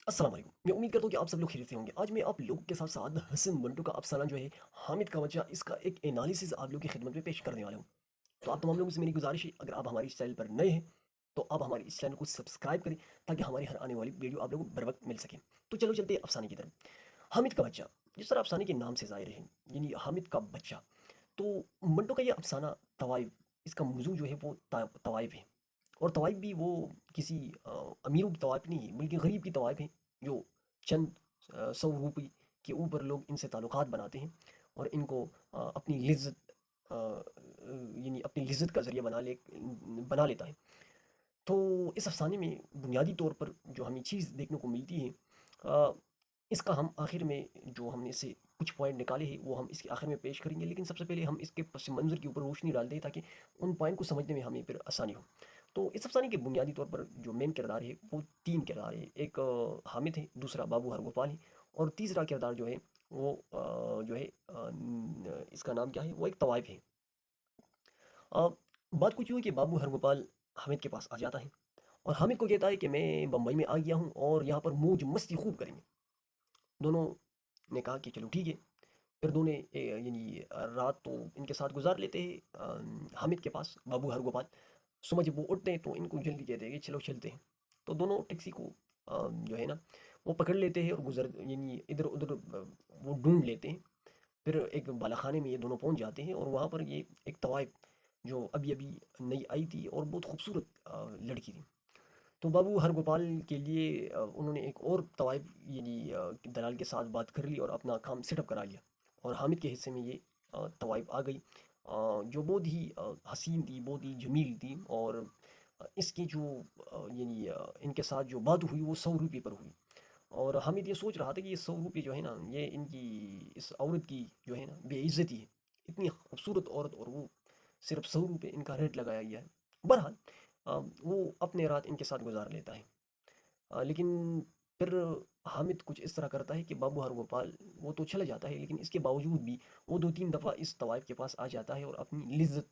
अस्सलाम वालेकुम। मैं उम्मीद करता हूँ कि आप सब लोग खैरियत से होंगे। आज मैं आप लोगों के साथ साथ हसन मंटो का अफ़साना जो है हामिद का बच्चा, इसका एक एनालिसिस आप लोगों की खिदमत में पेश करने वाला हूँ। तो आप तमाम लोगों से मेरी गुज़ारिश है, अगर आप हमारे इस चैनल पर नए हैं तो आप हमारे इस चैनल को सब्सक्राइब करें ताकि हमारी हर आने वाली वीडियो आप लोगों को बर वक्त मिल सके। तो चलो चलते हैं अफ़साने की तरफ। हामिद का बच्चा, जिस तरह अफ़साने के नाम से ज़ाहिर है, यानी हामिद का बच्चा। तो मंटो का ये अफ़साना तवाइफ, इसका मौज़ू जो है वो तवाइफ है। और तवाइफ भी वो किसी अमीरों की तवाइफ नहीं है, बल्कि गरीब की तवाइफ है, जो चंद 100 रुपये के ऊपर लोग इनसे ताल्लुकात बनाते हैं और इनको अपनी लिज्जत, यानी अपनी लिज्जत का ज़रिया बना लेता है। तो इस अफ़साने में बुनियादी तौर पर जो हमें चीज़ देखने को मिलती है, अ, इसका हम आखिर में जो हमने से कुछ पॉइंट निकाले हैं वो हम इसके आखिर में पेश करेंगे, लेकिन सबसे पहले हम इसके पस मंज़र के ऊपर रोशनी डालते हैं ताकि उन पॉइंट को समझने में हमें फिर आसानी हो। तो इस अफ़साने के बुनियादी तौर पर जो मेन किरदार है वो 3 किरदार है। एक हामिद है, दूसरा बाबू हरगोपाल है और तीसरा किरदार जो है वो जो है इसका नाम क्या है, वो एक तवाइफ है। अ, बात कुछ यूँ है कि बाबू हरगोपाल हामिद के पास आ जाता है और हामिद को कहता है कि मैं बम्बई में आ गया हूँ और यहाँ पर मौज मस्ती खूब करेंगे। दोनों ने कहा कि चलो ठीक है। फिर दोनों यानी रात तो इनके साथ गुजार लेते हैं हामिद के पास, बाबू हरगोपाल। सुबह जब वो उठते हैं तो इनको जल्दी कहते हैं कि चलो चलते हैं। तो दोनों टैक्सी को जो है ना वो पकड़ लेते हैं और गुजर यानी इधर उधर वो ढूंढ लेते हैं। फिर एक बालाखाने में ये दोनों पहुंच जाते हैं और वहाँ पर ये एक तवाइफ जो अभी अभी नई आई थी और बहुत खूबसूरत लड़की थी। तो बाबू हरगोपाल के लिए उन्होंने एक और तवाइफ यानी दलाल के साथ बात कर ली और अपना काम सेटअप करा लिया। और हामिद के हिस्से में ये तवाइफ आ गई, जो बहुत ही हसीन थी, बहुत ही जमील थी। और इसकी जो यानी इनके साथ जो बात हुई वो 100 रुपये पर हुई। और हामिद ये सोच रहा था कि ये 100 रुपये जो है ना, ये इनकी इस औरत की जो है ना बेइज्जती है। इतनी खूबसूरत औरत और वो सिर्फ 100 रुपये इनका रेट लगाया गया है। बहरहाल वो अपने रात इनके साथ गुजार लेता है। लेकिन फिर हामिद कुछ इस तरह करता है कि बाबू हरगोपाल वो तो चला जाता है, लेकिन इसके बावजूद भी वो 2-3 दफ़ा इस तवाइफ के पास आ जाता है और अपनी लिज्जत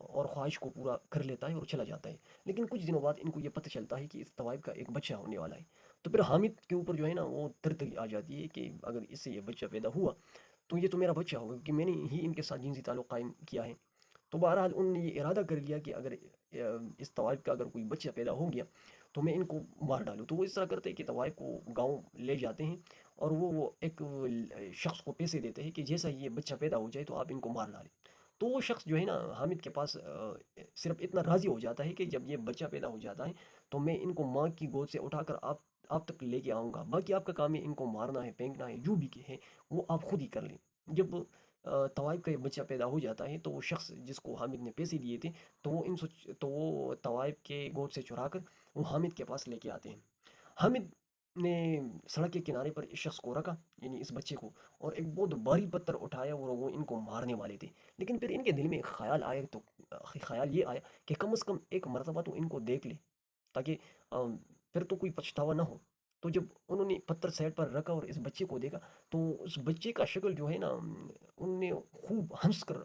और ख्वाहिश को पूरा कर लेता है और चला जाता है। लेकिन कुछ दिनों बाद इनको ये पता चलता है कि इस तवाइफ का एक बच्चा होने वाला है। तो फिर हामिद के ऊपर जो है ना वो तरतरी आ जाती है कि अगर इससे ये बच्चा पैदा हुआ तो ये तो मेरा बच्चा होगा, क्योंकि मैंने ही इनके साथ जिनसी ताल्लुक़ कायम किया है। तो बहरहाल उन्होंने ये इरादा कर लिया कि अगर इस तवाइफ का अगर कोई बच्चा पैदा हो गया तो मैं इनको मार डालूँ। तो वो इस तरह करते हैं कि तवाइफ को गाँव ले जाते हैं और वो एक शख्स को पैसे देते हैं कि जैसा ही ये बच्चा पैदा हो जाए तो आप इनको मार डालें। तो वो शख्स जो है ना हामिद के पास सिर्फ इतना राज़ी हो जाता है कि जब ये बच्चा पैदा हो जाता है तो मैं इनको माँ की गोद से उठाकर आप तक लेके आऊँगा। बाकी आपका काम है इनको मारना है, फेंकना है, जो भी है वो आप खुद ही कर लें। जब तवाइफ का ये बच्चा पैदा हो जाता है तो वो शख्स जिसको हामिद ने पैसे दिए थे तो वो तवाइफ के गोद से चुरा कर वो हामिद के पास लेके आते हैं। हामिद ने सड़क के किनारे पर इस शख्स को रखा, यानी इस बच्चे को, और एक बहुत भारी पत्थर उठाया और वो इनको मारने वाले थे। लेकिन फिर इनके दिल में एक ख्याल आया, तो ख्याल ये आया कि कम से कम एक मर्तबा तो इनको देख ले ताकि फिर तो कोई पछतावा ना हो। तो जब उन्होंने पत्थर साइड पर रखा और इस बच्चे को देखा तो उस बच्चे का शक्ल जो है ना उनने खूब हंस कर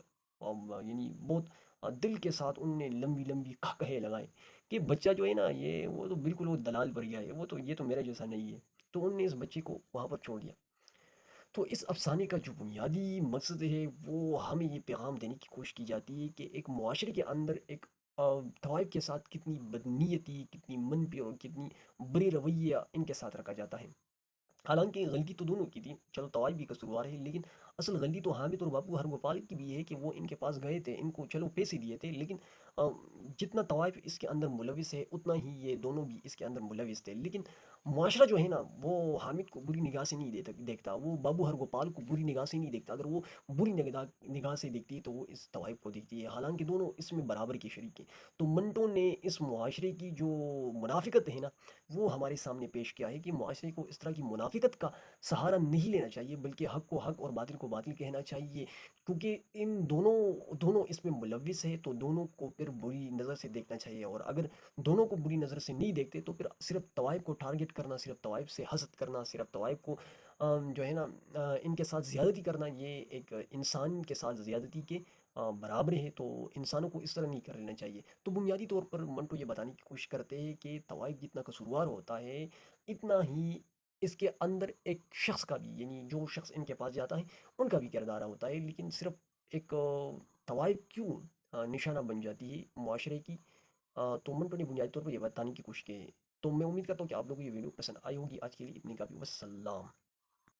यानी बहुत दिल के साथ उनने लंबी लंबी कहे लगाए कि बच्चा जो है ना ये वो तो बिल्कुल वो दलाल पर गया है, वो तो ये तो मेरा जैसा नहीं है। तो उनने इस बच्चे को वहाँ पर छोड़ दिया। तो इस अफ़साने का जो बुनियादी मकसद है वो हमें ये पैगाम देने की कोशिश की जाती है कि एक मुआशरे के अंदर एक तवाइफ के साथ कितनी बदनीयती, कितनी मनपी और कितनी बुरी रवैया इनके साथ रखा जाता है। हालांकि गलती तो दोनों की थी, चलो तवाइफ भी कसूरवार है, लेकिन असल गलती तो हामिद और बाबू हरगोपाल की भी है कि वो इनके पास गए थे, इनको चलो पैसे दिए थे, लेकिन अ, जितना तवाइफ इसके अंदर मुलविस है उतना ही ये दोनों भी इसके अंदर मुलविस थे। लेकिन मुआशरा जो है ना वो हामिद को बुरी निगाह से नहीं देखता, वो बाबू हरगोपाल को बुरी निगाह से नहीं देखता। अगर वो बुरी निगाह निगाह से देखती है तो वो इस तवाइफ को देखती है, हालांकि दोनों इसमें बराबर के शरीक हैं। तो मंटो ने इस मुआशरे की जो मुनाफिकत है ना वो हमारे सामने पेश किया है कि मुआशरे को इस तरह की मुनाफिकत का सहारा नहीं लेना चाहिए, बल्कि हक को हक और बातिल को बातिल कहना चाहिए। क्योंकि इन दोनों दोनों इसमें मुलविस है तो दोनों को फिर बुरी नज़र से देखना चाहिए। और अगर दोनों को बुरी नज़र से नहीं देखते तो फिर सिर्फ तवाइफ को टारगेट करना, सिर्फ तवाइफ से हसद करना, सिर्फ तवाइफ को जो है ना इनके साथ ज़्यादती करना, ये एक इंसान के साथ ज़्यादती के बराबर है। तो इंसानों को इस तरह नहीं कर लेना चाहिए। तो बुनियादी तौर पर मंटो ये बताने की कोशिश करते हैं कि तवाइफ जितना कसूरवार होता है इतना ही اس کے اندر ایک شخص کا بھی، یعنی جو شخص ان کے پاس جاتا ہے ان کا بھی کردار ہوتا ہے، لیکن صرف ایک طوائف کیوں نشانہ بن جاتی ہے معاشرے کی؟ تو منٹو نے بنیادی طور پر یہ بتانے کی کوشش کی ہے۔ تو میں امید کرتا ہوں کہ آپ لوگوں کو یہ ویڈیو پسند آئی ہوگی۔ آج کے لیے اتنی کافی، وسلام۔